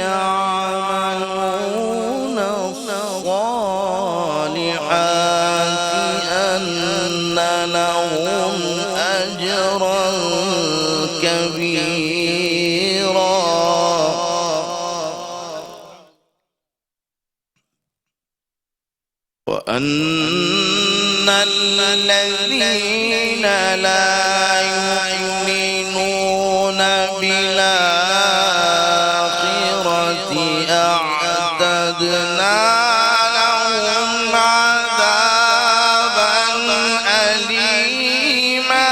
يعملون الصالحات أن لهم أجرا كبيرا وأن الذين لا يؤمنون بالآخرة أعتدنا لهم عذابا أليما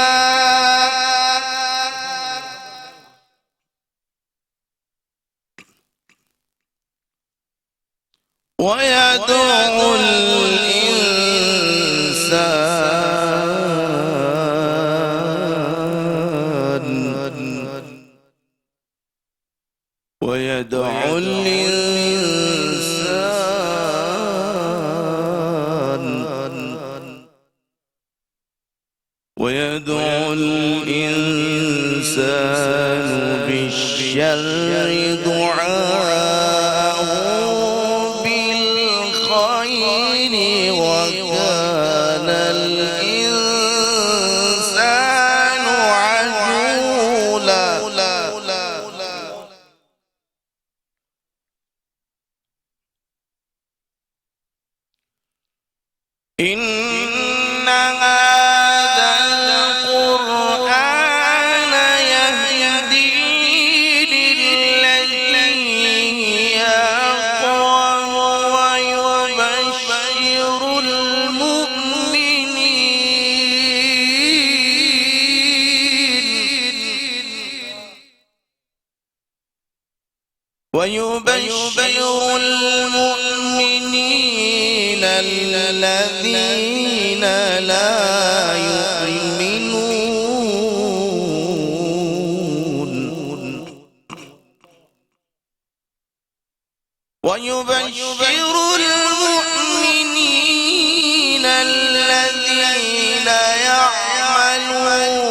ويدعو الإنسان بالشر دعاءه بالخير وكان الإنسان عجولا إن ويبشر المؤمنين الذين لا يؤمنون ويبشر المؤمنين الذين يعملون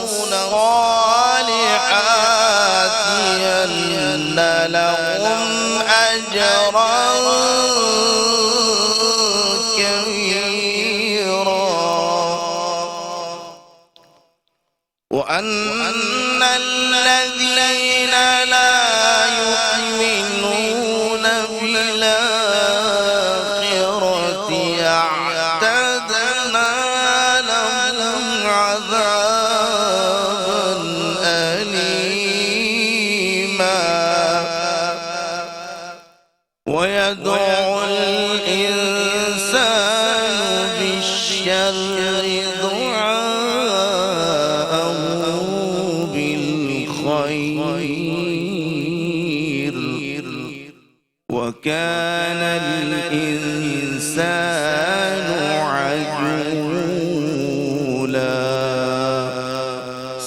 الصالحات أن لهم أجرا كبيرا وأن الذين لا يؤمنون بالآخرة أعتدنا لهم عذابا أليما ويدعو الإنسان بالشر دعاءه بالخير وكان الإنسان عجولا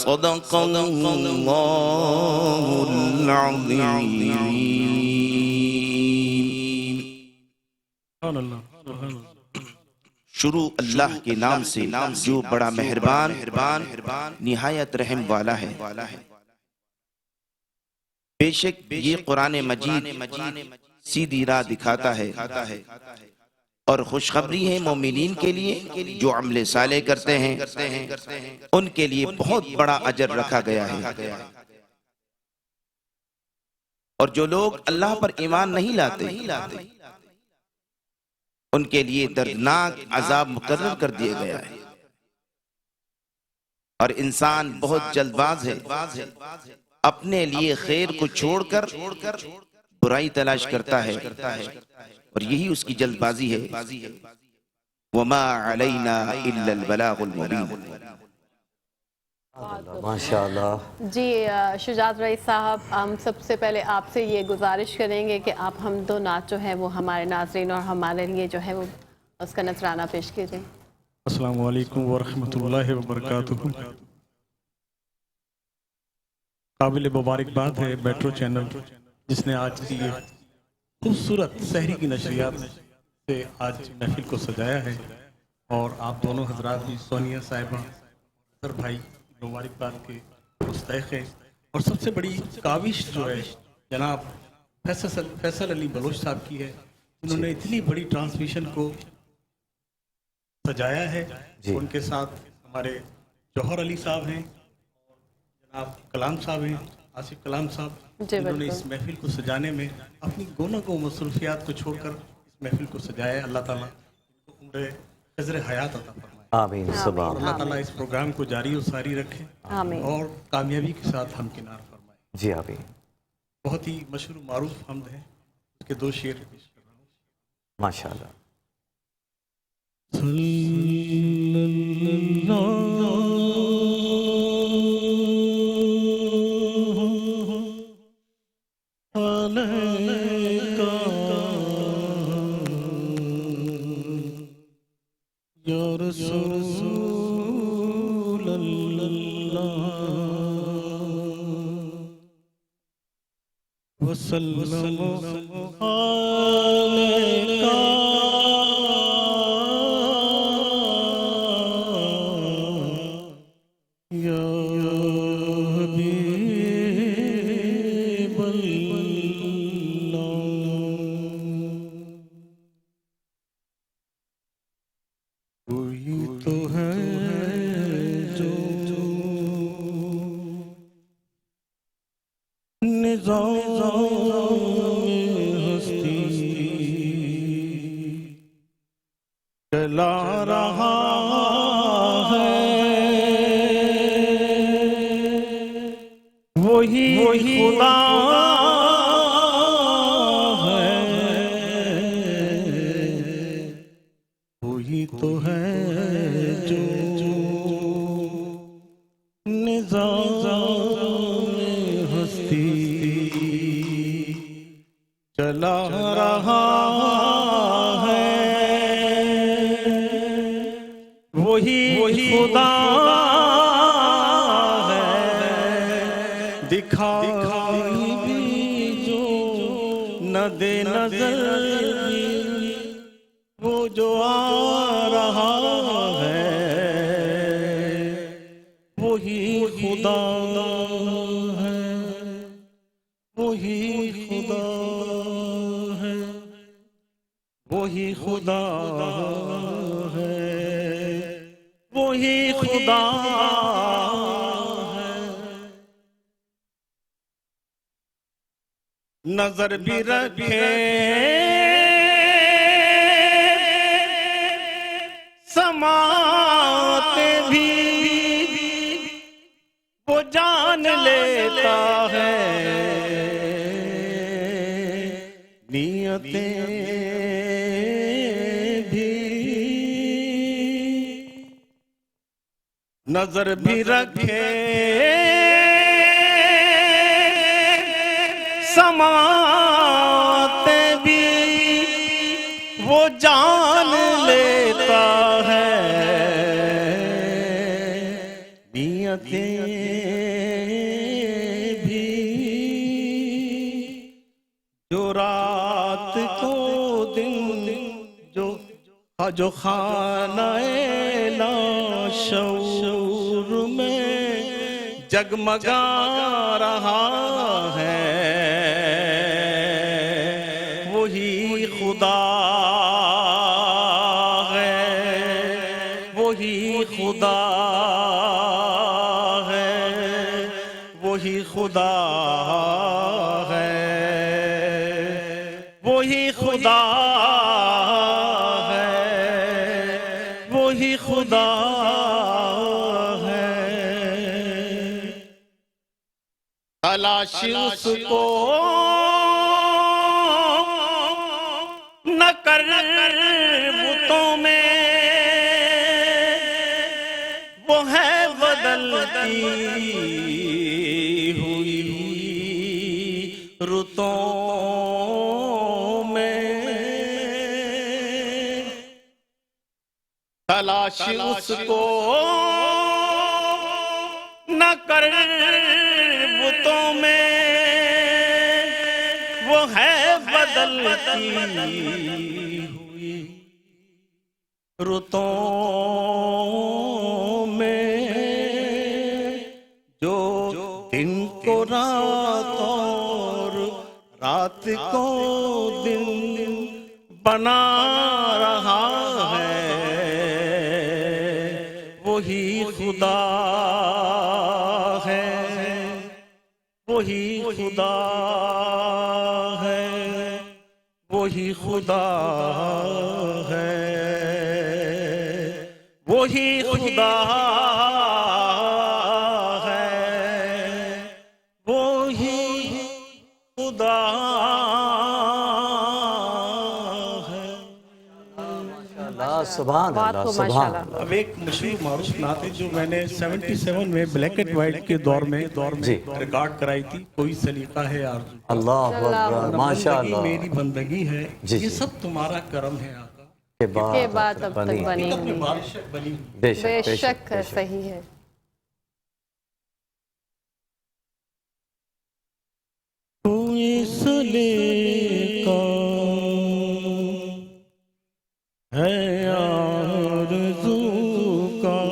صدق الله العظيم شروع اللہ کے نام سے جو بڑا مہربان نہایت رحم والا ہے۔ بے شک یہ قرآن مجید سیدھی راہ دکھاتا ہے اور خوشخبری ہے مومنین کے لیے جو عمل صالح کرتے ہیں، ان کے لیے بہت بڑا اجر رکھا گیا ہے، اور جو لوگ اللہ پر ایمان نہیں لاتے ان کے لیے دردناک عذاب مقرر کر دیا گیا ہے۔ اور انسان بہت جلد باز ہے، اپنے لیے خیر کو چھوڑ کر برائی تلاش کرتا ہے، اور یہی اس کی جلد بازی ہے۔ وَمَا عَلَيْنَا إِلَّا الْبَلَاغُ الْمُبِينُ۔ ماشاءاللہ۔ جی شجاعت رئیس صاحب، ہم سب سے پہلے آپ سے یہ گزارش کریں گے کہ آپ حمد و نعت جو ہے وہ ہمارے ناظرین اور ہمارے لیے جو ہے وہ اس کا نذرانہ پیش کیجئے۔ السلام علیکم ورحمۃ اللہ وبرکاتہ۔ قابل مبارکباد ہے میٹرو چینل جس نے آج کی یہ خوبصورت سحری کی نشریات سے آج محفل کو سجایا ہے، اور آپ دونوں حضرات بھی سونیا صاحبہ سر بھائی مبارکباد کے مستحق ہیں۔ اور سب سے بڑی کاوش جو ہے جناب فیصل علی بلوچ صاحب کی ہے، انہوں نے اتنی بڑی ٹرانسمیشن کو سجایا ہے۔ ان کے ساتھ ہمارے جوہر علی صاحب ہیں، جناب کلام صاحب ہیں، آصف کلام صاحب، جنہوں نے اس محفل کو سجانے میں اپنی گونوں کو مصروفیات کو چھوڑ کر اس محفل کو سجایا ہے۔ اللہ تعالیٰ عمر خضر حیات عطا فرمائے۔ آمین سبحان اللہ تعالیٰ اس پروگرام کو جاری و ساری رکھے اور کامیابی کے ساتھ ہمکنار فرمائے۔ جی آمین۔ بہت ہی مشہور معروف حمد ہے، اس کے دو شعر پیش کر رہا ہوں۔ ماشاءاللہ۔ یا رسول اللہ وسلم علیکہ یا حبیب اللہ۔ کوئی تو ہے جو نظام ہستی چلا رہا ہے، وہی خدا ہے، وہی تو ہے جو نظام ہستی چلا رہا ہے وہی خدا ہے، دکھائی بھی جو نہ دے نظر، وہ جو آ رہا ہے وہی خدا ہے، وہی خدا ہے، وہی خدا ہے، وہی خدا ہے۔ نظر بھی رکھے سماعت بھی وہ جان لیتا ہے، نیتیں بھی نظر بھی رکھے سماعت بھی وہ جان لیتا ہے، نیتیں بھی جو رات کو دن جو خانہ لاشعور میں جگمگا رہا ہے، وہی خدا ہے، وہی خدا ہے، وہی خدا ہے، وہی خدا ہے، وہی خدا ہے۔ تلاش اس کو نہ کر بتوں میں، وہ ہے بدلتی ہوئی رتوں میں، تلاش اس کو نہ کر بتوں میں، وہ ہے بدلتی ہوئی رتوں میں، جو دن کو رات اور رات کو دن بنا رہا ہے، وہی خدا ہے، وہی خدا ہے، وہی خدا ہے، وہی خدا ہے، وہی خدا ہے۔ سبحان بات اللہ، کو سبحان ماشاءاللہ۔ اللہ۔ اب ایک مشہور معروف نعت ہے جو میں نے 77 میں بلیک اینڈ وائٹ کے دور میں جی۔ ریکارڈ کرائی تھی، کوئی سلیقہ ہے آرزو کا۔ اللہ اکبر، ماشاء بندگی اللہ، میری بندگی ہے، جی، یہ جی۔ سب تمہارا کرم ہے آقا، کہ کے بات بات اب تک بنی اپنے ہوئی، بارش بنی ہوئی۔ بے شک، بے بے شک، شک بے شک۔ صحیح ہے۔ کوئی سلیقہ ہے آرزو کا،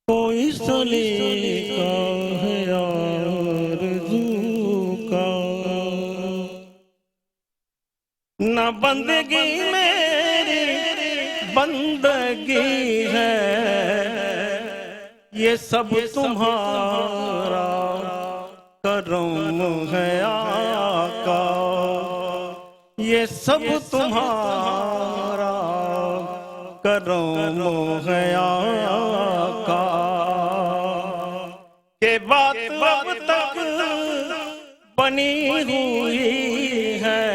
کوئی سلیقہ ہے آرزو کا، نہ بندگی میری بندگی ہے، یہ سب تمہارا کرم ہے آقا، یہ سب تمہارا کرم ہے آقا، کہ بات اب تک بنی ہوئی ہے،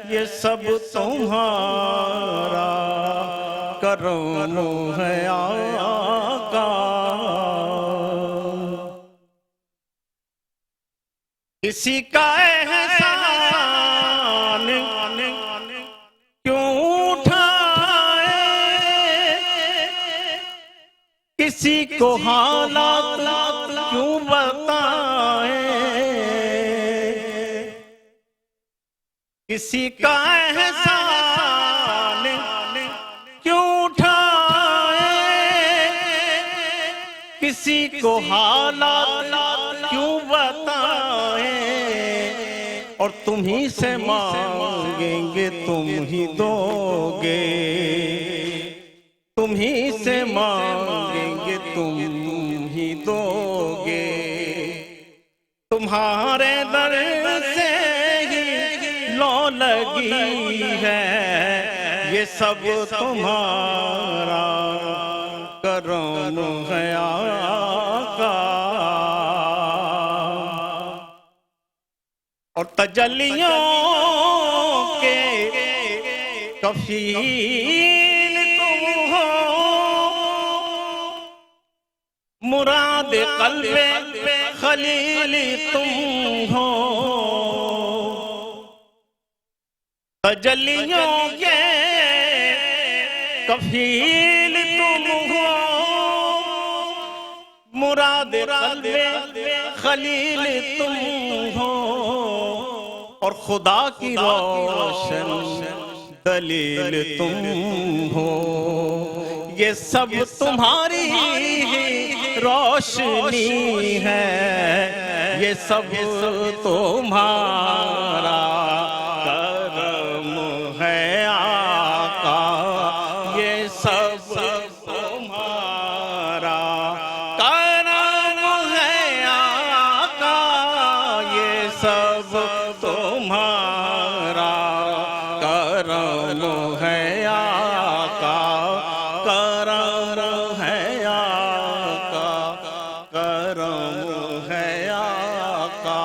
یہ سب تمہارا کرم ہے آقا۔ کسی کا احسان کیوں اٹھائے، کسی کو حالات کیوں بتائے، کسی کا احسان کیوں اٹھائے، کسی کو حالات کیوں بتائیں، اور تم ہی سے مانگیں گے تم ہی دو گے، تم ہی سے مانگیں گے تم ہی دو گے، تمہارے در سے ہی لو لگی ہے، یہ سب تمہارا کرم ہے آقا، اور تجلیوں کے کفیل تم ہو، مراد قلب خلیل تم ہو، تجلیوں کے کفیل تم ہو، مراد قلب خلیل تم ہو، اور خدا کی روشن دلیل تم ہو، یہ سب تمہاری روشنی ہے، یہ سب تمہارا کرم ہے آقا، یہ سب تمہارا کرم ہے آقا، یہ سب تمہارا کرم ہے آقا، کرم ہے آقا، کرم ہے آقا،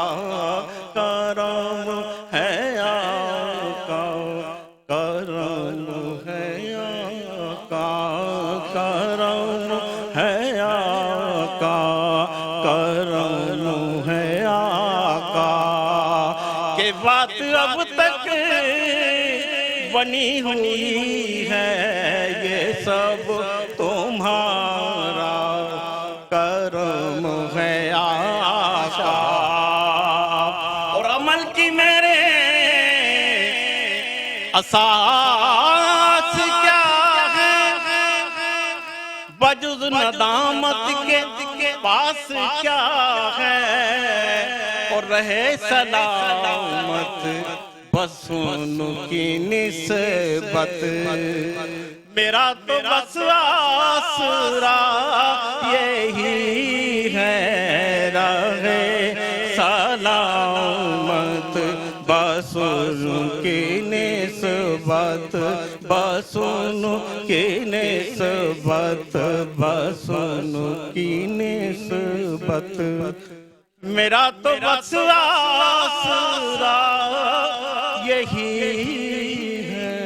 کرم ہے آقا، کرم ہے آقا، کرم ہے آقا، کرم ہے آقا، کہ بات اب تک بنی ہوئی ہے، یہ سب تمہارا کرم ہے آقا، اور عمل کی میرے اساس کیا ہے، بجز ندامت کے پاس کیا ہے، اور رہے سلامت بس ان کی نسبت، میرا تو بس آسرا یہی ہے، رہے سلامت بس ان کی نسبت، بس ان کی نسبت، بس ان کی نسبت، میرا تو بس آسرا یہی ہے۔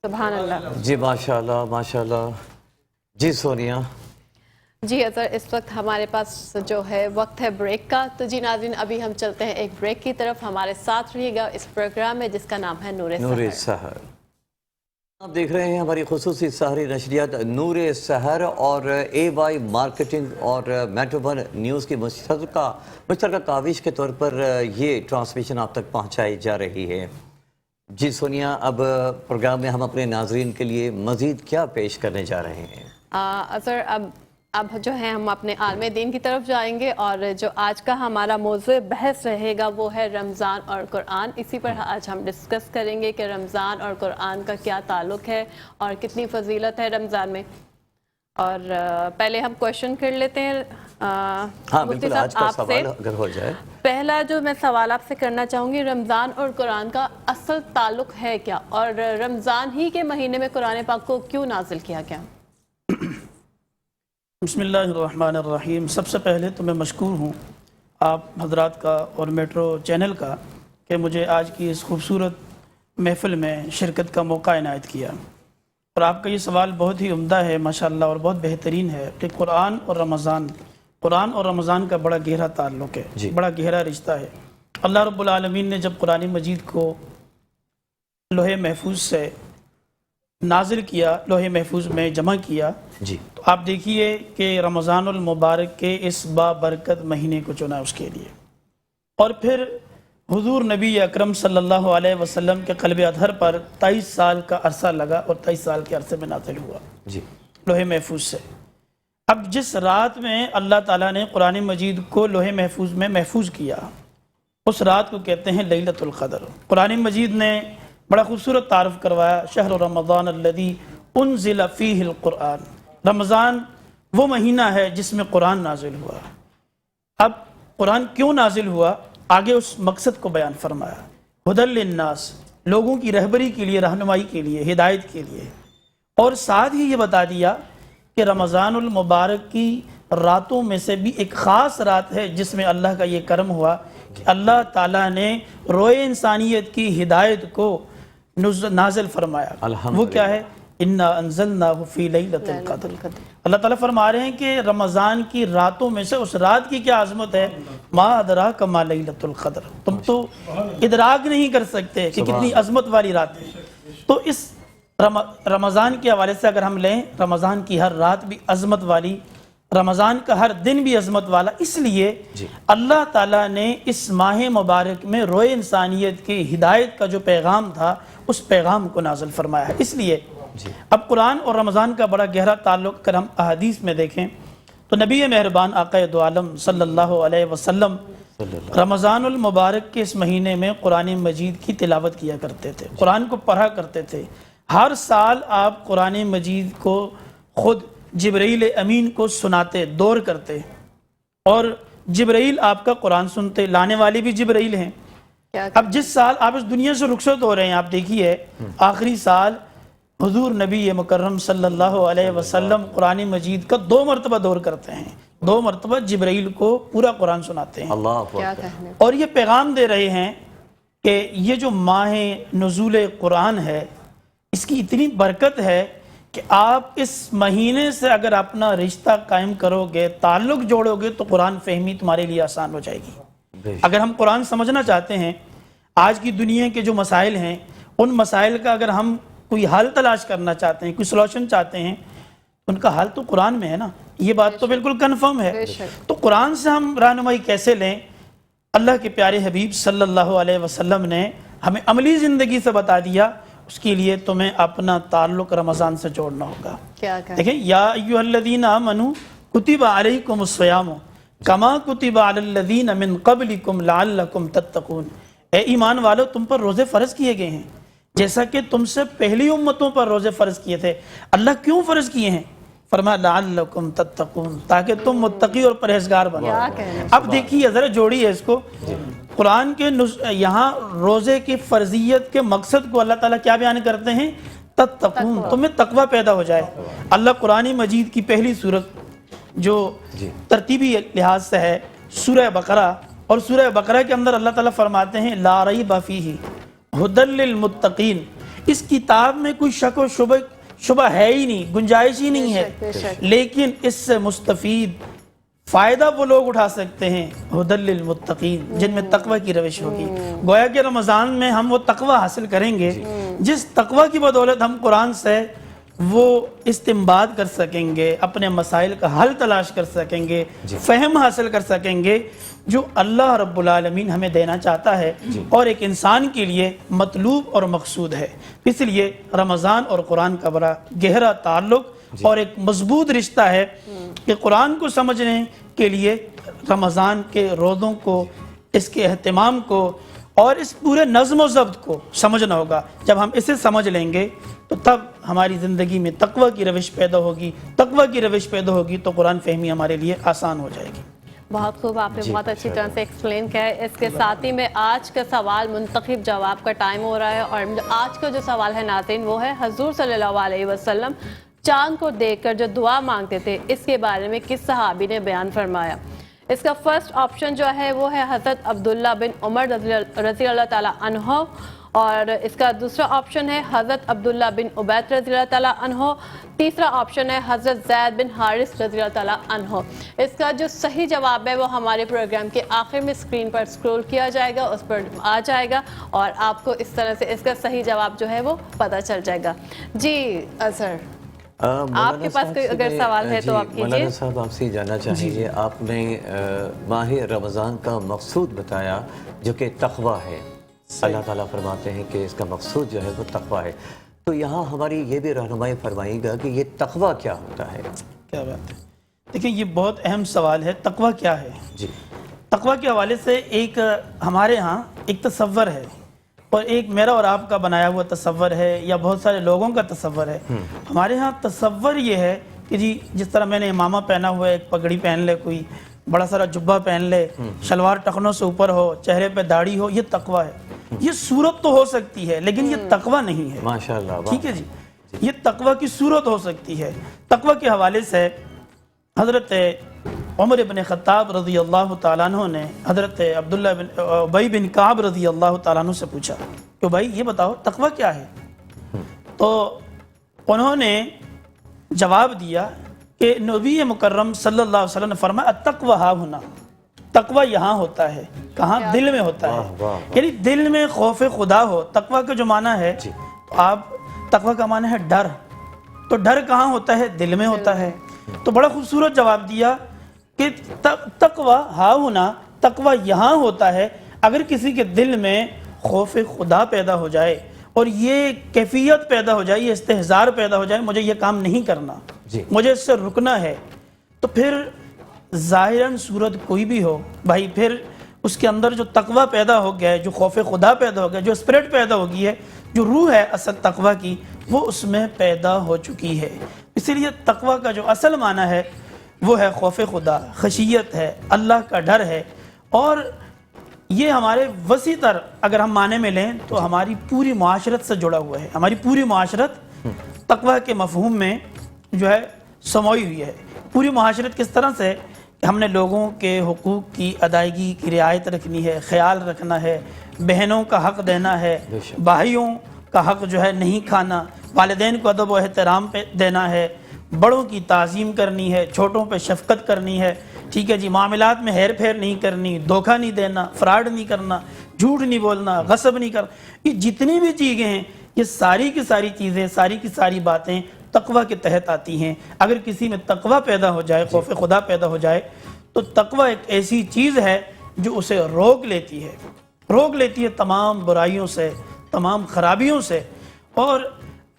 سبحان اللہ۔ جی ماشاءاللہ ماشاءاللہ۔ جی سونیا۔ جی اظہر، اس وقت ہمارے پاس جو ہے وقت ہے بریک کا، تو جی ناظرین ابھی ہم چلتے ہیں ایک بریک کی طرف، ہمارے ساتھ رہیے گا اس پروگرام میں جس کا نام ہے نور سحر۔ آپ دیکھ رہے ہیں ہماری خصوصی سحری نشریات نور سحر اور اے وائی مارکیٹنگ اور میٹرو ون نیوز کی مشترکہ کاوش کے طور پر یہ ٹرانسمیشن آپ تک پہنچائی جا رہی ہے۔ جی سونیا، اب پروگرام میں ہم اپنے ناظرین کے لیے مزید کیا پیش کرنے جا رہے ہیں؟ اظہر، اب جو ہے ہم اپنے عالم دین کی طرف جائیں گے، اور جو آج کا ہمارا موضوع بحث رہے گا وہ ہے رمضان اور قرآن۔ اسی پر آج ہم ڈسکس کریں گے کہ رمضان اور قرآن کا کیا تعلق ہے اور کتنی فضیلت ہے رمضان میں۔ اور پہلے ہم کویشچن کر لیتے ہیں ہاں بالکل، آج کا سوال اگر ہو جائے۔ پہلا جو میں سوال آپ سے کرنا چاہوں گی، رمضان اور قرآن کا اصل تعلق ہے کیا، اور رمضان ہی کے مہینے میں قرآن پاک کو کیوں نازل کیا گیا؟ بسم اللہ الرحمن الرحیم۔ سب سے پہلے تو میں مشکور ہوں آپ حضرات کا اور میٹرو چینل کا کہ مجھے آج کی اس خوبصورت محفل میں شرکت کا موقع عنایت کیا، اور آپ کا یہ سوال بہت ہی عمدہ ہے ماشاءاللہ، اور بہت بہترین ہے کہ قرآن اور رمضان قرآن اور رمضان کا بڑا گہرا تعلق ہے، جی۔ بڑا گہرا رشتہ ہے۔ اللہ رب العالمین نے جب قرآن مجید کو لوح محفوظ سے نازل کیا، لوح محفوظ میں جمع کیا، جی تو آپ دیکھیے کہ رمضان المبارک کے اس بابرکت مہینے کو چنا اس کے لیے، اور پھر حضور نبی اکرم صلی اللہ علیہ وسلم کے قلب اطہر پر 23 سال کا عرصہ لگا، اور 23 سال کے عرصے میں نازل ہوا جی لوح محفوظ سے۔ اب جس رات میں اللہ تعالیٰ نے قرآن مجید کو لوح محفوظ میں محفوظ کیا، اس رات کو کہتے ہیں لیلۃ القدر۔ قرآن مجید نے بڑا خوبصورت تعارف کروایا، شہر رمضان الذی انزل فیہ القرآن، رمضان وہ مہینہ ہے جس میں قرآن نازل ہوا۔ اب قرآن کیوں نازل ہوا، آگے اس مقصد کو بیان فرمایا، ھدی للناس، لوگوں کی رہبری کے لیے، رہنمائی کے لیے، ہدایت کے لیے، اور ساتھ ہی یہ بتا دیا کہ رمضان المبارک کی راتوں میں سے بھی ایک خاص رات ہے جس میں اللہ کا یہ کرم ہوا کہ اللہ تعالیٰ نے روئے انسانیت کی ہدایت کو نازل فرمایا۔ وہ کیا ہے؟ انا انزلناہ فی لیلۃ القدر۔ اللہ تعالیٰ فرما رہے ہیں کہ رمضان کی راتوں میں سے اس رات کی کیا عظمت ہے، ما ادراک ما لیلۃ القدر، تم تو ادراک نہیں کر سکتے کہ کتنی عظمت والی رات ہے۔ تو اس رمضان کے حوالے سے اگر ہم لیں، رمضان کی ہر رات بھی عظمت والی، رمضان کا ہر دن بھی عظمت والا، اس لیے اللہ تعالیٰ نے اس ماہ مبارک میں روئے انسانیت کی ہدایت کا جو پیغام تھا اس پیغام کو نازل فرمایا ہے۔ اس لیے اب قرآن اور رمضان کا بڑا گہرا تعلق اگر ہم احادیث میں دیکھیں تو نبی مہربان آقا دو عالم صلی اللہ علیہ وسلم رمضان المبارک کے اس مہینے میں قرآن مجید کی تلاوت کیا کرتے تھے، قرآن کو پڑھا کرتے تھے۔ ہر سال آپ قرآن مجید کو خود جبرائیل امین کو سناتے، دور کرتے، اور جبرائیل آپ کا قرآن سنتے، لانے والے بھی جبرائیل ہیں۔ اب جس سال آپ اس دنیا سے رخصت ہو رہے ہیں، آپ دیکھیے آخری سال حضور نبی مکرم صلی اللہ علیہ وسلم قرآن مجید کا 2 مرتبہ دور کرتے ہیں، 2 مرتبہ جبرائیل کو پورا قرآن سناتے ہیں، اللہ اور یہ پیغام دے رہے ہیں کہ یہ جو ماہ نزول قرآن ہے اس کی اتنی برکت ہے کہ آپ اس مہینے سے اگر اپنا رشتہ قائم کرو گے، تعلق جوڑو گے، تو قرآن فہمی تمہارے لیے آسان ہو جائے گی۔ اگر ہم قرآن سمجھنا چاہتے ہیں، آج کی دنیا کے جو مسائل ہیں ان مسائل کا اگر ہم کوئی حل تلاش کرنا چاہتے ہیں، کوئی سلوشن چاہتے ہیں، ان کا حل تو قرآن میں ہے نا، یہ بات تو بالکل کنفرم ہے۔ تو قرآن سے ہم رہنمائی کیسے لیں؟ اللہ کے پیارے حبیب صلی اللہ علیہ وسلم نے ہمیں عملی زندگی سے بتا دیا، اس کے لیے تمہیں اپنا تعلق رمضان سے جوڑنا ہوگا۔ دیکھیں، یا ایھا الذین آمنوا کتب علیکم الصیام کما کتب علی الذین من قبلکم لعلکم تتقون، اے ایمان والو تم پر روزے فرض کیے گئے ہیں جیسا کہ تم سے پہلی امتوں پر روزے فرض کیے تھے۔ اللہ کیوں فرض کیے ہیں؟ فرمایا لعلکم تتقون، تاکہ تم متقی اور پرہیزگار بنو۔ اب دیکھیے ذرا جوڑی ہے اس کو، قرآن کے یہاں روزے کی فرضیت کے مقصد کو اللہ تعالیٰ کیا بیان کرتے ہیں؟ تتقون، تمہیں تقوی پیدا ہو جائے۔ اللہ قرآن مجید کی پہلی سورت جو ترتیبی لحاظ سے ہے سورہ بقرہ، اور سورہ بقرہ کے اندر اللہ تعالیٰ فرماتے ہیں لا ریب فیہ ھدی للمتقین، اس کتاب میں کوئی شک و شبہ ہے ہی نہیں، گنجائش ہی نہیں ہے، لیکن اس سے مستفید فائدہ وہ لوگ اٹھا سکتے ہیں ھدی للمتقین، جن میں تقوی کی روش ہوگی۔ گویا کہ رمضان میں ہم وہ تقوی حاصل کریں گے جس تقوی کی بدولت ہم قرآن سے وہ استنباط کر سکیں گے، اپنے مسائل کا حل تلاش کر سکیں گے، فہم حاصل کر سکیں گے جو اللہ رب العالمین ہمیں دینا چاہتا ہے اور ایک انسان کے لیے مطلوب اور مقصود ہے۔ اس لیے رمضان اور قرآن کا بڑا گہرا تعلق اور ایک مضبوط رشتہ ہے کہ قرآن کو سمجھنے کے لیے رمضان کے روزوں کو، اس کے اہتمام کو اور اس پورے نظم و ضبط کو سمجھنا ہوگا۔ جب ہم اسے سمجھ لیں گے تو تب ہماری زندگی میں تقوی کی روش پیدا ہوگی، تقوی کی روش پیدا ہوگی تو قرآن فہمی ہمارے لیے آسان ہو جائے گی۔ بہت خوب، آپ نے بہت اچھی طرح سے ایکسپلین کیا ہے۔ اس کے ساتھ ہی میں آج کا سوال منتخب جواب کا ٹائم ہو رہا ہے، اور آج کا جو سوال ہے ناظرین وہ ہے حضور صلی اللہ علیہ وسلم چاند کو دیکھ کر جو دعا مانگتے تھے اس کے بارے میں کس صحابی نے بیان فرمایا؟ اس کا فرسٹ آپشن جو ہے وہ ہے حضرت عبداللہ بن عمر رضی اللہ تعالیٰ عنہ، اور اس کا دوسرا آپشن ہے حضرت عبداللہ بن عبید رضی اللہ تعالیٰ عنہ، تیسرا آپشن ہے حضرت زید بن حارث رضی اللہ تعالیٰ عنہ۔ اس کا جو صحیح جواب ہے وہ ہمارے پروگرام کے آخر میں اسکرین پر اسکرول کیا جائے گا، اس پر آ جائے گا اور آپ کو اس طرح سے اس کا صحیح جواب جو ہے وہ پتہ چل جائے گا۔ جی سر، آپ کے پاس کوئی اگر سوال ہے تو آپ کیجیے۔ مولانا صاحب آپ سے جاننا چاہیں گے، آپ نے ماہ رمضان کا مقصود بتایا جو کہ تقویٰ ہے، اللہ تعالیٰ فرماتے ہیں کہ اس کا مقصود جو ہے وہ تقویٰ ہے، تو یہاں ہماری یہ بھی رہنمائی فرمائیے گا کہ یہ تقویٰ کیا ہوتا ہے؟ کیا بات ہے، دیکھیں یہ بہت اہم سوال ہے، تقویٰ کیا ہے؟ جی، تقویٰ کے حوالے سے ایک ہمارے ہاں ایک تصور ہے، اور ایک میرا اور آپ کا بنایا ہوا تصور ہے، یا بہت سارے لوگوں کا تصور ہے۔ ہمارے ہاں تصور یہ ہے کہ جی جس طرح میں نے امامہ پہنا ہوا ہے، ایک پگڑی پہن لے، کوئی بڑا سارا جبہ پہن لے، شلوار ٹخنوں سے اوپر ہو، چہرے پہ داڑھی ہو، یہ تقویٰ ہے۔ یہ صورت تو ہو سکتی ہے لیکن یہ تقویٰ نہیں ہے، ماشاءاللہ، ٹھیک ہے جی، یہ تقویٰ کی صورت ہو سکتی ہے۔ تقویٰ کے حوالے سے حضرت عمر بن خطاب رضی اللہ تعالیٰ عنہ نے حضرت عبداللہ بن ابی بن کعب رضی اللہ تعالیٰ عنہ سے پوچھا کہ بھائی یہ بتاؤ تقویٰ کیا ہے؟ تو انہوں نے جواب دیا کہ نبی مکرم صلی اللہ علیہ وسلم نے فرمایا التقویٰ ہا ہنا، تقویٰ یہاں ہوتا ہے، کہاں؟ دل میں ہوتا ہے، یعنی دل میں خوف خدا ہو۔ تقویٰ کا جو معنی ہے، تو آپ تقویٰ کا معنی ہے ڈر، تو ڈر کہاں ہوتا ہے؟ دل میں ہوتا ہے۔ تو بڑا خوبصورت جواب دیا کہ تقویٰ ہا ہونا، تقویٰ یہاں ہوتا ہے اگر کسی کے دل میں خوف خدا پیدا ہو جائے اور یہ کیفیت پیدا ہو جائے، یہ استحضار پیدا ہو جائے، مجھے یہ کام نہیں کرنا، مجھے اس سے رکنا ہے، تو پھر ظاہراً صورت کوئی بھی ہو بھائی، پھر اس کے اندر جو تقویٰ پیدا ہو گیا ہے، جو خوف خدا پیدا ہو گیا، جو اسپرٹ پیدا ہو گئی ہے، جو روح ہے اصل تقویٰ کی، وہ اس میں پیدا ہو چکی ہے۔ اسی لیے تقویٰ کا جو اصل معنی ہے وہ ہے خوف خدا، خشیت ہے، اللہ کا ڈر ہے، اور یہ ہمارے وسیع تر اگر ہم معنی میں لیں تو ہماری پوری معاشرت سے جڑا ہوا ہے۔ ہماری پوری معاشرت تقویٰ کے مفہوم میں جو ہے سموئی ہوئی ہے۔ پوری معاشرت کس طرح سے؟ ہم نے لوگوں کے حقوق کی ادائیگی کی رعایت رکھنی ہے، خیال رکھنا ہے، بہنوں کا حق دینا ہے، بھائیوں کا حق جو ہے نہیں کھانا، والدین کو ادب و احترام پہ دینا ہے، بڑوں کی تعظیم کرنی ہے، چھوٹوں پہ شفقت کرنی ہے، ٹھیک ہے جی، معاملات میں ہیر پھیر نہیں کرنی، دھوکہ نہیں دینا، فراڈ نہیں کرنا، جھوٹ نہیں بولنا، غصب نہیں کرنا، یہ جتنی بھی چیزیں ہیں یہ ساری کی ساری چیزیں، ساری کی ساری باتیں تقویٰ کے تحت آتی ہیں۔ اگر کسی میں تقویٰ پیدا ہو جائے، خوف خدا پیدا ہو جائے، تو تقویٰ ایک ایسی چیز ہے جو اسے روک لیتی ہے تمام برائیوں سے، تمام خرابیوں سے۔ اور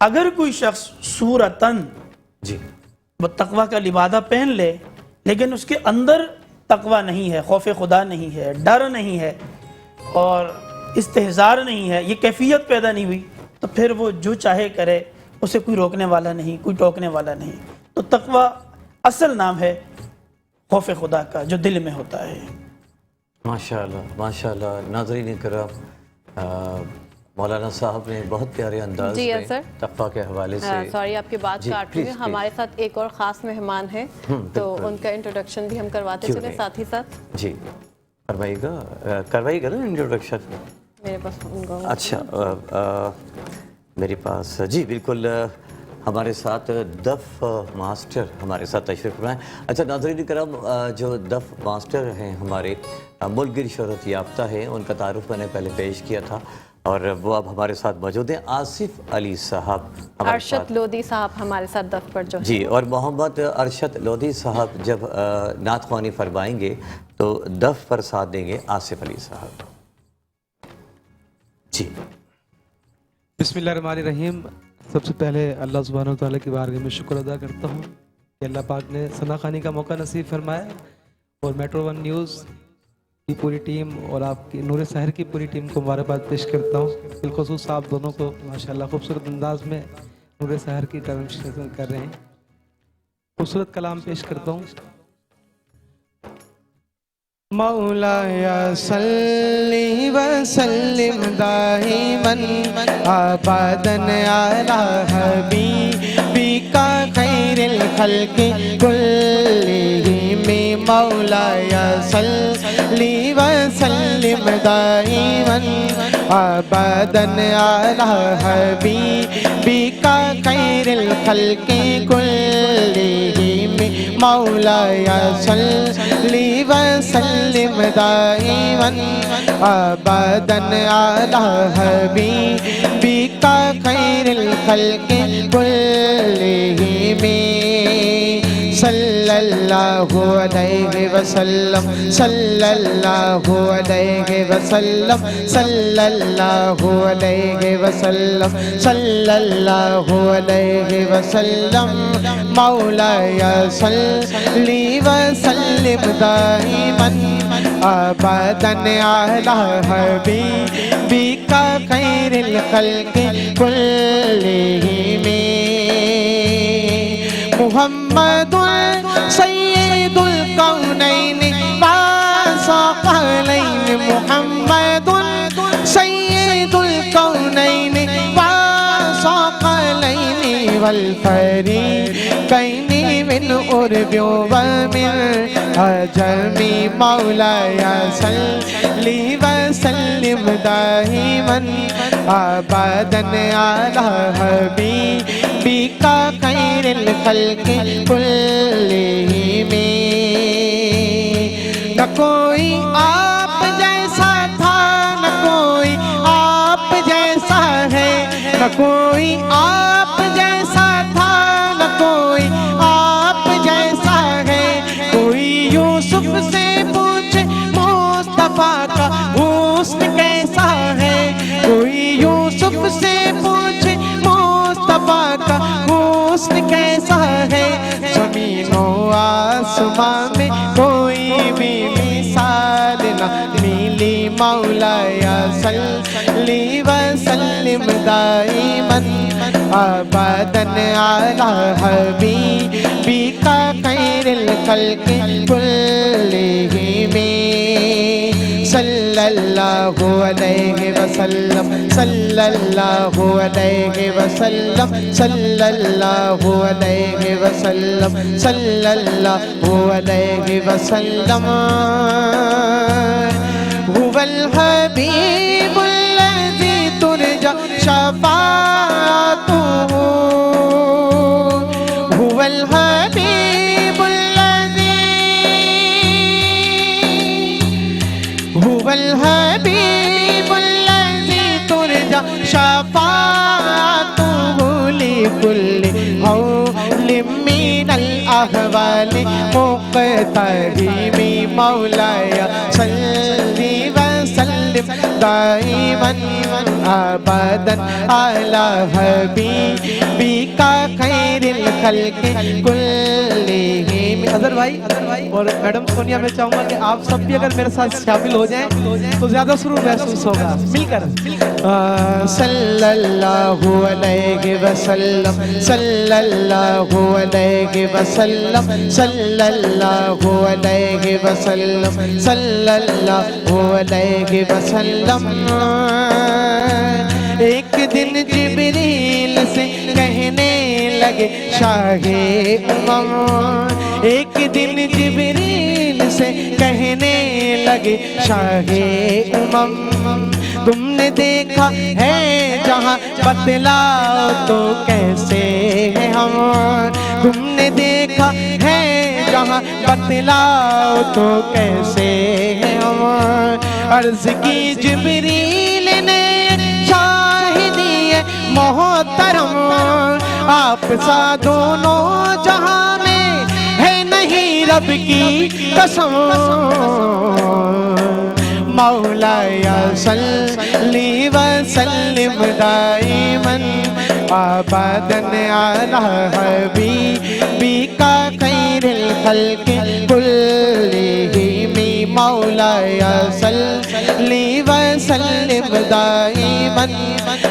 اگر کوئی شخص صورتاً وہ تقویٰ کا لبادہ پہن لے لیکن اس کے اندر تقویٰ نہیں ہے، خوف خدا نہیں ہے، ڈر نہیں ہے اور استحضار نہیں ہے، یہ کیفیت پیدا نہیں ہوئی، تو پھر وہ جو چاہے کرے، اسے کوئی روکنے والا نہیں، کوئی ٹوکنے والا نہیں۔ تو تقویٰ اصل نام ہے خوف خدا کا جو دل میں ہوتا ہے۔ ماشاءاللہ، ماشاءاللہ۔ ناظرین کرام، مولانا صاحب نے بہت پیارے انداز میں تقویٰ کے حوالے سے، سوری آپ کی بات کاٹ رہی ہوں، ہمارے ساتھ ایک اور خاص مہمان ہے تو ان کا انٹروڈکشن بھی ہم کرواتے چلیں ساتھ ہی ساتھ۔ جی کروائیے گا نا انٹروڈکشن؟ میرے پاس اچھا، میرے پاس جی بالکل، ہمارے ساتھ دف ماسٹر ہمارے ساتھ تشریف لائیں۔ اچھا ناظرین کرام، جو دف ماسٹر ہیں ہمارے ملک گیر شہرت یافتہ ہیں، ان کا تعارف میں نے پہلے پیش کیا تھا اور وہ اب ہمارے ساتھ موجود ہیں۔ آصف علی صاحب، ارشد لودھی صاحب ہمارے ساتھ دف پر جو جی، اور محمد ارشد لودھی صاحب جب نعت خوانی فرمائیں گے تو دف پر ساتھ دیں گے آصف علی صاحب۔ جی بسم اللہ الرحمن الرحیم۔ سب سے پہلے اللہ سبحانہ وتعالیٰ کی بارگاہ میں شکر ادا کرتا ہوں کہ اللہ پاک نے ثنا خوانی کا موقع نصیب فرمایا، اور میٹرو ون نیوز کی پوری ٹیم اور آپ کی نور سحر کی پوری ٹیم کو مبارکباد پیش کرتا ہوں، بالخصوص آپ دونوں کو ماشاءاللہ خوبصورت انداز میں نور سحر کی ٹرانسلیشن کر رہے ہیں۔ خوبصورت کلام پیش کرتا ہوں۔ مولاي صل وسلم دائما ابدا على حبيبك خير الخلق كلهم مولاي صل وسلم دائما ابدا على حبيبك خير الخلق كلهم مولاي صل وسلم دائما ابدا على حبيبك خير الخلق كلهم صلى الله عليه وسلم صلى الله عليه وسلم صلى الله عليه وسلم صلى الله عليه وسلم مولاي صل وسلم دائما ابدا على حبيبك خير الخلق كلهم محمد سيد الكونين والثقلين محمد سيد الكونين والثقلين والفريقين من قرب ومن عجم مولاي صل وسلم دائما ابدا على حبيبك خير الخلق كلهم نہ کوئی آپ جیسا تھا نہ کوئی آپ جیسا ہے نہ کوئی آپ جیسا تھا نہ کوئی آپ جیسا ہے کوئی یوسف سے پوچھے مصطفیٰ کا حسن کیسا ہے کوئی یوسف سے پوچھے مصطفیٰ کا حسن کیسا ہے زمین و آسمان میں کوئی بھی مثال نہ ملی مولاي صل وسلم دائما ابدا على حبيبك خير الخلق كلهم صلى الله عليه وسلم صلى الله عليه وسلم صلى الله عليه وسلم صلى الله عليه وسلم هو الحبيب الذي ترجى شفاعته هو الحبيب الذي هو الحبيب الذي ترجى شفاعته لكل هول من الأهوال مقتحم مولاي صل وسلم دائما ابدا على حبيبك خير الخلق كلهم اظہر بھائی اور میڈم سونیا میں چاہوں گا کہ آپ سب بھی اگر میرے ساتھ شامل ہو جائیں تو زیادہ سرور محسوس ہوگا مل کر صلی اللہ علیہ وسلم صلی اللہ علیہ وسلم صلی اللہ علیہ وسلم صلی اللہ علیہ وسلم ایک دن جبریل سے کہنے لگے شاہ امم ایک دن جبریل سے کہنے لگے شاہ امم تم نے دیکھا ہے جہاں بتلاؤ تو کیسے ہیں ہم تم نے دیکھا ہے جہاں بتلاؤ تو کیسے ہیں ہم عرض کی جبریل نے شاہدی ہے محترم آپ سا دونوں جہاں میں ہے نہیں رب کی قسم مولاي صل وسلم دائما ابدا على حبيبك خير الخلق كلهم مولاي صل وسلم دائما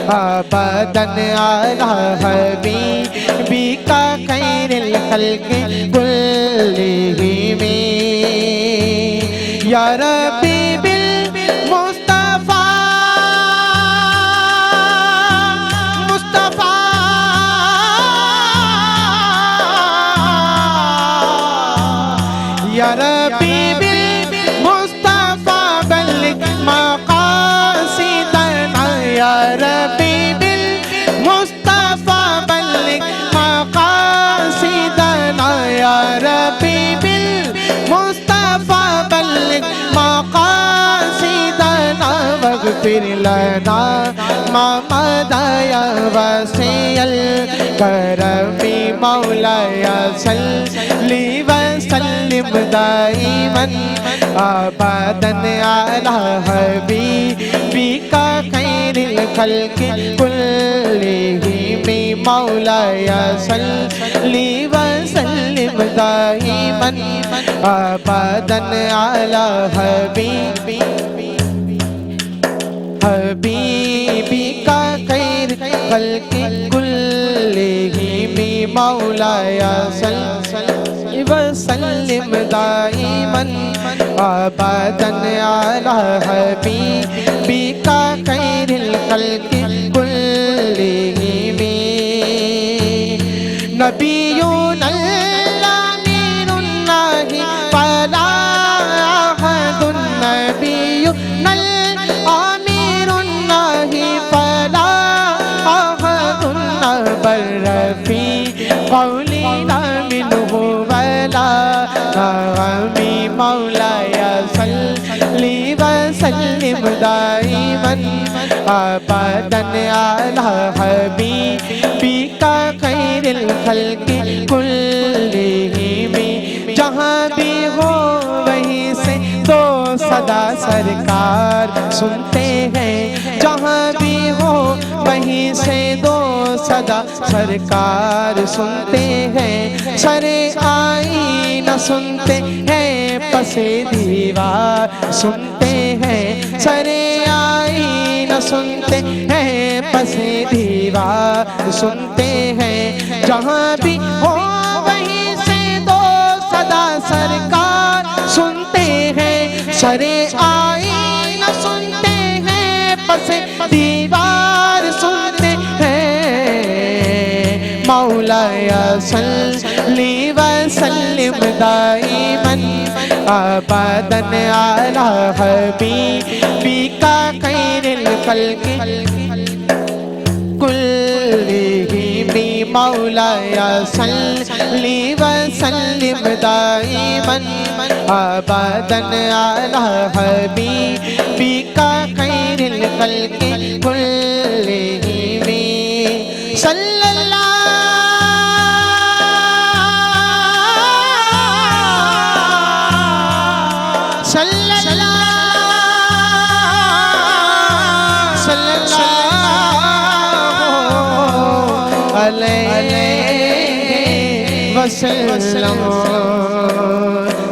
ابدا على حبيبك خير الخلق كلهم یا ربی بالمصطفیٰ مصطفیٰ یا ربی بالمصطفیٰ بلغ مقاصدنا یا ربی بالمصطفیٰ بلغ مقاصدنا یا ربی بالمصطفیٰ بلغ مقاصدنا واغفر لنا ما مضى يا واسع الكرم مولاي صل وسلم دائما ابدا على حبيبك خير الخلق كلهم مولاي صل وسلم دائما ابدا على حبيبك خير خلق كلهم مولاي صل وسلم دائما ابدا على حبيبك خير الخلق كلهم نبينا الامين الناهي فلا احد نبينا الامير الناهي فلا احد بر في قولنا منه ولا نغمي مولاي صل وسلم دائما ابدا على حبيبك خير الخلق كلهم جہاں بھی ہو وہیں سے دو صدا سرکار سنتے ہیں جہاں بھی ہو وہیں سے دو صدا سرکار سنتے ہیں سر آئینہ سنتے ہیں پس دیوار سنتے ہیں سر آئینہ سنتے ہیں پس دیوار سنتے ہیں جہاں بھی ہو وہیں سے دو صدا سرکار سنتے ہیں سر آئینہ سنتے ہیں پس دیوار سنتے ہیں مولاي صل وسلم دائما ابدا على حبيبك خير الخلق كلهم مولاي صل وسلم دائما ابدا على حبيبك خير الخلق كلهم صلى الله صلى الله صلى الله عليه وسلم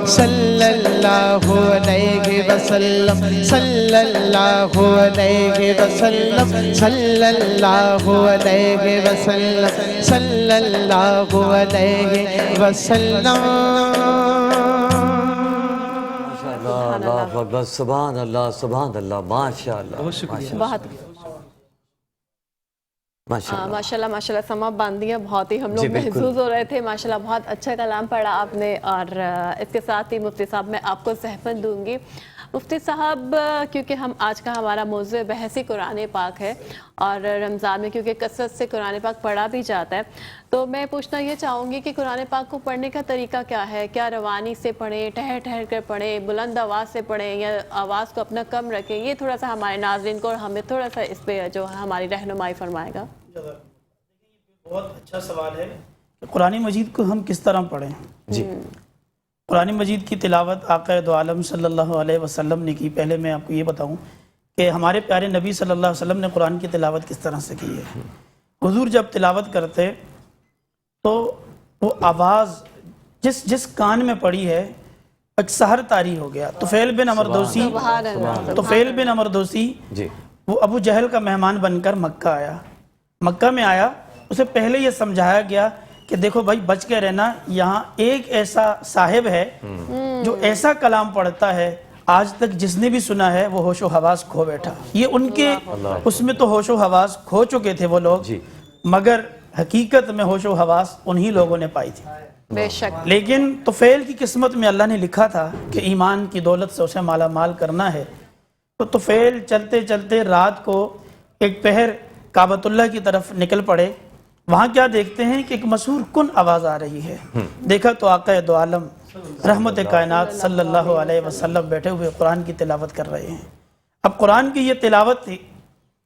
صلى الله عليه وسلم صلى الله عليه وسلم صلى الله عليه وسلم صلى الله عليه وسلم اللہ اکبر سبحان اللہ ماشاء اللہ بہت شکریہ بہت ماشاء ماشاء اللہ سما باندیاں بہت ہی ہم لوگ جی، بالکل۔ محظوظ ہو رہے تھے ماشاءاللہ بہت اچھا کلام پڑھا آپ نے اور اس کے ساتھ ہی مفتی صاحب میں آپ کو زحمت دوں گی مفتی صاحب کیونکہ آج کا ہمارا موضوع بحثی قرآن پاک ہے اور رمضان میں کیونکہ کثرت سے قرآن پاک پڑھا بھی جاتا ہے تو میں پوچھنا یہ چاہوں گی کہ قرآن پاک کو پڑھنے کا طریقہ کیا ہے کیا روانی سے پڑھیں ٹھہر ٹھہر کر پڑھیں بلند آواز سے پڑھیں یا آواز کو اپنا کم رکھیں یہ تھوڑا سا ہمارے ناظرین کو اور ہمیں تھوڑا سا اس پہ جو ہماری رہنمائی فرمائے گا بہت اچھا سوال ہے کہ قرآن مجید کو ہم کس طرح پڑھیں جی قرآن مجید کی تلاوت آقا دو عالم صلی اللہ علیہ وسلم نے کی پہلے میں آپ کو یہ بتاؤں کہ ہمارے پیارے نبی صلی اللہ علیہ وسلم نے قرآن کی تلاوت کس طرح سے کی ہے حضور جب تلاوت کرتے تو وہ آواز جس کان میں پڑی ہے ایک سحر طاری ہو گیا طفیل بن عمر دوسی جی وہ ابو جہل کا مہمان بن کر مکہ میں آیا اسے پہلے یہ سمجھایا گیا کہ دیکھو بھائی بچ کے رہنا یہاں ایک ایسا صاحب ہے جو ایسا کلام پڑھتا ہے آج تک جس نے بھی سنا ہے وہ ہوش و حواس کھو بیٹھا. یہ ان کے اس میں تو ہوش و حواس کھو چکے تھے وہ لوگ, مگر حقیقت میں ہوش و حواس انہی لوگوں نے پائی تھی. بے شک. لیکن طفیل کی قسمت میں اللہ نے لکھا تھا کہ ایمان کی دولت سے اسے مالا مال کرنا ہے. تو طفیل چلتے چلتے رات کو ایک پہر کعبۃ اللہ کی طرف نکل پڑے. وہاں کیا دیکھتے ہیں کہ ایک مسحور کن آواز آ رہی ہے. دیکھا تو آقا دو عالم رحمت کائنات صلی اللہ علیہ وسلم بیٹھے ہوئے قرآن کی تلاوت کر رہے ہیں. اب قرآن کی یہ تلاوت تھی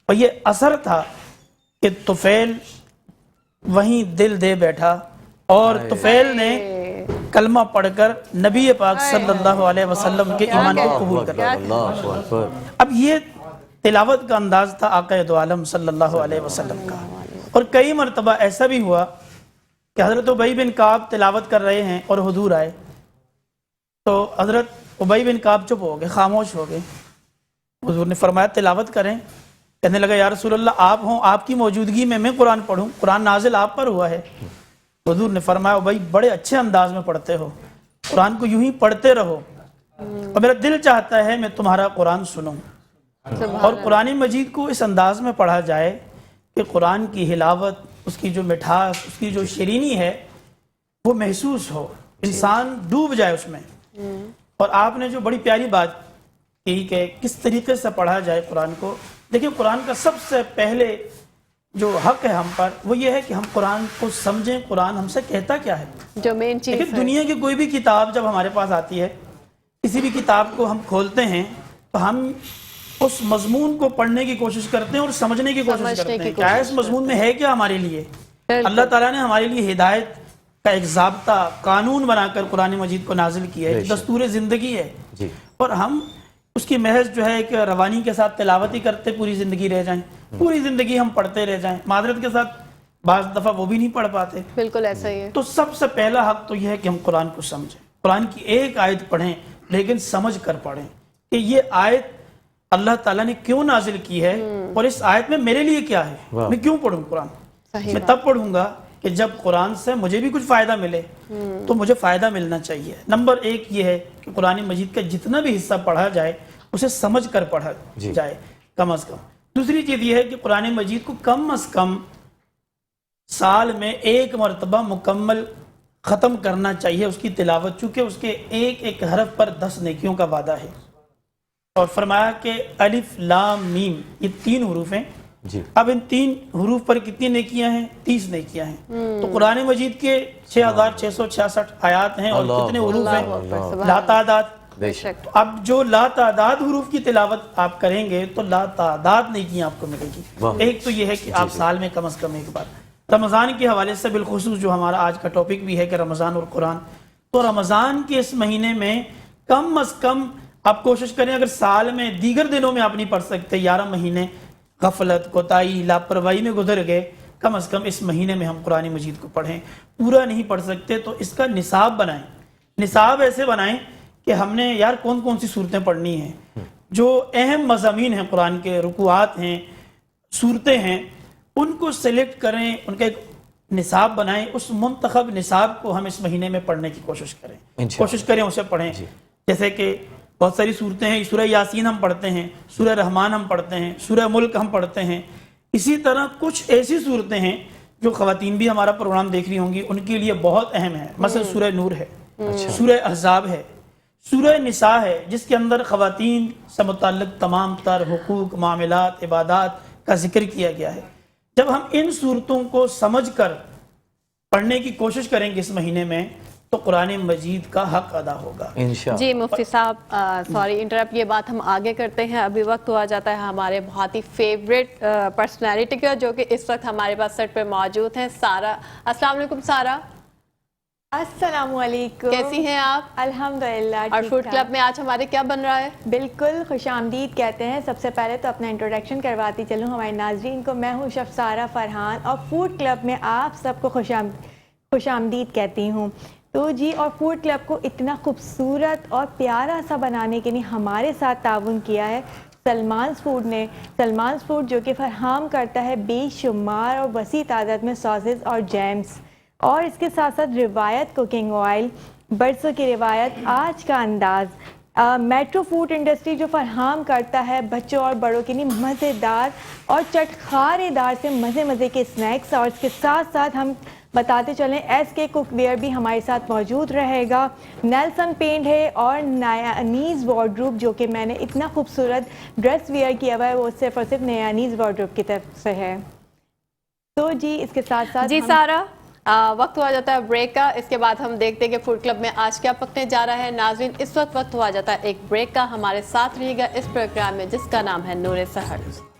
اور یہ اثر تھا کہ طفیل وہیں دل دے بیٹھا اور طفیل نے کلمہ پڑھ کر نبی پاک صلی اللہ علیہ وسلم کے ایمان کو قبول کر لیا. اب یہ تلاوت کا انداز تھا آقا دو عالم صلی اللہ علیہ وسلم کا. اور کئی مرتبہ ایسا بھی ہوا کہ حضرت ابی بن کعب تلاوت کر رہے ہیں اور حضور آئے تو حضرت ابی بن کعب چپ ہو گئے, خاموش ہو گئے. حضور نے فرمایا تلاوت کریں. کہنے لگا یا رسول اللہ آپ ہوں, آپ کی موجودگی میں قرآن پڑھوں, قرآن نازل آپ پر ہوا ہے. حضور نے فرمایا ابی بڑے اچھے انداز میں پڑھتے ہو, قرآن کو یوں ہی پڑھتے رہو, اور میرا دل چاہتا ہے میں تمہارا قرآن سنوں. اور قرآن مجید کو اس انداز میں پڑھا جائے کہ قرآن کی ہلاوت, اس کی جو مٹھاس, اس کی جو شیرینی ہے وہ محسوس ہو, انسان ڈوب جائے اس میں. اور آپ نے جو بڑی پیاری بات کی کہ کس طریقے سے پڑھا جائے قرآن کو. دیکھیں قرآن کا سب سے پہلے جو حق ہے ہم پر وہ یہ ہے کہ ہم قرآن کو سمجھیں, قرآن ہم سے کہتا کیا ہے. جو مین چیز لیکن دنیا کی کوئی بھی کتاب جب ہمارے پاس آتی ہے, کسی بھی کتاب کو ہم کھولتے ہیں تو ہم اس مضمون کو پڑھنے کی کوشش کرتے ہیں اور سمجھنے کی کوشش کرتے ہیں کیا اس مضمون میں ہے کیا ہمارے لیے. اللہ تعالیٰ نے ہمارے لیے ہدایت کا ایک ضابطہ قانون بنا کر قرآن مجید کو نازل کیا ہے, دستور زندگی ہے. اور ہم اس کی محض جو ہے کہ روانی کے ساتھ تلاوت ہی کرتے پوری زندگی رہ جائیں, پوری زندگی ہم پڑھتے رہ جائیں, معذرت کے ساتھ بعض دفعہ وہ بھی نہیں پڑھ پاتے. بالکل ایسا ہی ہے. تو سب سے پہلا حق تو یہ ہے کہ ہم قرآن کو سمجھیں, قرآن کی ایک آیت پڑھیں لیکن سمجھ کر پڑھیں کہ یہ آیت اللہ تعالیٰ نے کیوں نازل کی ہے اور اس آیت میں میرے لیے کیا ہے, میں کیوں پڑھوں قرآن. میں تب پڑھوں گا کہ جب قرآن سے مجھے بھی کچھ فائدہ ملے, تو مجھے فائدہ ملنا چاہیے. نمبر ایک یہ ہے کہ قرآن مجید کا جتنا بھی حصہ پڑھا جائے اسے سمجھ کر پڑھا جائے کم از کم. دوسری چیز یہ ہے کہ قرآن مجید کو کم از کم سال میں ایک مرتبہ مکمل ختم کرنا چاہیے اس کی تلاوت, چونکہ اس کے ایک ایک حرف پر 10 نیکیوں کا وعدہ ہے. اور فرمایا کہ الف لام میم یہ 3 حروف ہیں. اب ان 3 حروف پر کتنی نیکیاں ہیں؟ 30 نیکیاں ہیں. تو قرآن مجید کے 6666 آیات ہیں اور کتنے حروف ہیں؟ لا تعداد. اب جو لا تعداد حروف کی تلاوت آپ کریں گے تو لا تعداد نیکیاں آپ کو ملے گی. ایک تو یہ ہے کہ آپ سال میں کم از کم ایک بار. رمضان کے حوالے سے بالخصوص جو ہمارا آج کا ٹاپک بھی ہے کہ رمضان اور قرآن, تو رمضان کے اس مہینے میں کم از کم آپ کوشش کریں, اگر سال میں دیگر دنوں میں آپ نہیں پڑھ سکتے, 11 مہینے غفلت, کوتاہی, لاپرواہی میں گزر گئے, کم از کم اس مہینے میں ہم قرآن مجید کو پڑھیں. پورا نہیں پڑھ سکتے تو اس کا نصاب بنائیں. نصاب ایسے بنائیں کہ ہم نے یار کون کون سی صورتیں پڑھنی ہیں, جو اہم مضامین ہیں قرآن کے, رکوعات ہیں, صورتیں ہیں, ان کو سلیکٹ کریں, ان کا ایک نصاب بنائیں. اس منتخب نصاب کو ہم اس مہینے میں پڑھنے کی کوشش کریں, اسے پڑھیں. جیسے کہ بہت ساری صورتیں ہیں, سورہ یاسین ہم پڑھتے ہیں, سورہ رحمان ہم پڑھتے ہیں, سورہ ملک ہم پڑھتے ہیں. اسی طرح کچھ ایسی صورتیں ہیں جو خواتین بھی ہمارا پروگرام دیکھ رہی ہوں گی, ان کے لیے بہت اہم ہے. مثلا سورہ نور ہے, سورہ احزاب ہے, سورہ نساء ہے جس کے اندر خواتین سے متعلق تمام تر حقوق, معاملات, عبادات کا ذکر کیا گیا ہے. جب ہم ان صورتوں کو سمجھ کر پڑھنے کی کوشش کریں گے اس مہینے میں تو قرآن مجید کا حق ادا ہوگا انشاءاللہ. جی مفتی صاحب سوری انٹرپٹ, یہ بات ہم آگے کرتے ہیں. ابھی وقت ہوا جاتا ہے ہمارے بہت ہی فیوریٹ پرسنالٹی کا, جو کہ اس وقت ہمارے پاس سیٹ پہ موجود ہیں, سارا. السلام علیکم سارا. السلام علیکم, کیسی ہیں آپ؟ الحمدللہ. اور فوڈ کلب میں آج ہمارے کیا بن رہا ہے؟ بالکل خوش آمدید کہتے ہیں. سب سے پہلے تو اپنا انٹروڈکشن کرواتی چلوں ہمارے ناظرین کو. میں ہوں شف سارا فرحان اور فوڈ کلب میں آپ سب کو خوش آمدید کہتی ہوں. تو جی, اور فوڈ کلب کو اتنا خوبصورت اور پیارا سا بنانے کے لیے ہمارے ساتھ تعاون کیا ہے سلمانز فوڈ نے. سلمانز فوڈ جو کہ فراہم کرتا ہے بے شمار اور وسیع تعداد میں ساسز اور جیمز, اور اس کے ساتھ ساتھ روایت کوکنگ آئل, برسوں کی روایت, آج کا انداز, میٹرو فوڈ انڈسٹری جو فراہم کرتا ہے بچوں اور بڑوں کے لیے مزیدار اور چٹخارے دار سے مزے کے اسنیکس، اور اس کے ساتھ ساتھ ہم بتاتے چلیں ایس کے کوک ویئر بھی ہمارے ساتھ موجود رہے گا، نیلسن پینٹ ہے اور نیانیز وارڈروب جو کہ میں نے اتنا خوبصورت ڈریس ویئر کیا ہوا ہے وہ صرف اور صرف نیانیز وارڈروب کی طرف سے ہے۔ تو جی اس کے ساتھ ساتھ جی سارا وقت ہوا جاتا ہے بریک کا، اس کے بعد ہم دیکھتے ہیں کہ فوڈ کلب میں آج کیا پکنے جا رہا ہے۔ ناظرین اس وقت ہوا جاتا ہے ایک بریک کا، ہمارے ساتھ رہیے گا اس پروگرام میں جس کا نام ہے نور سحر۔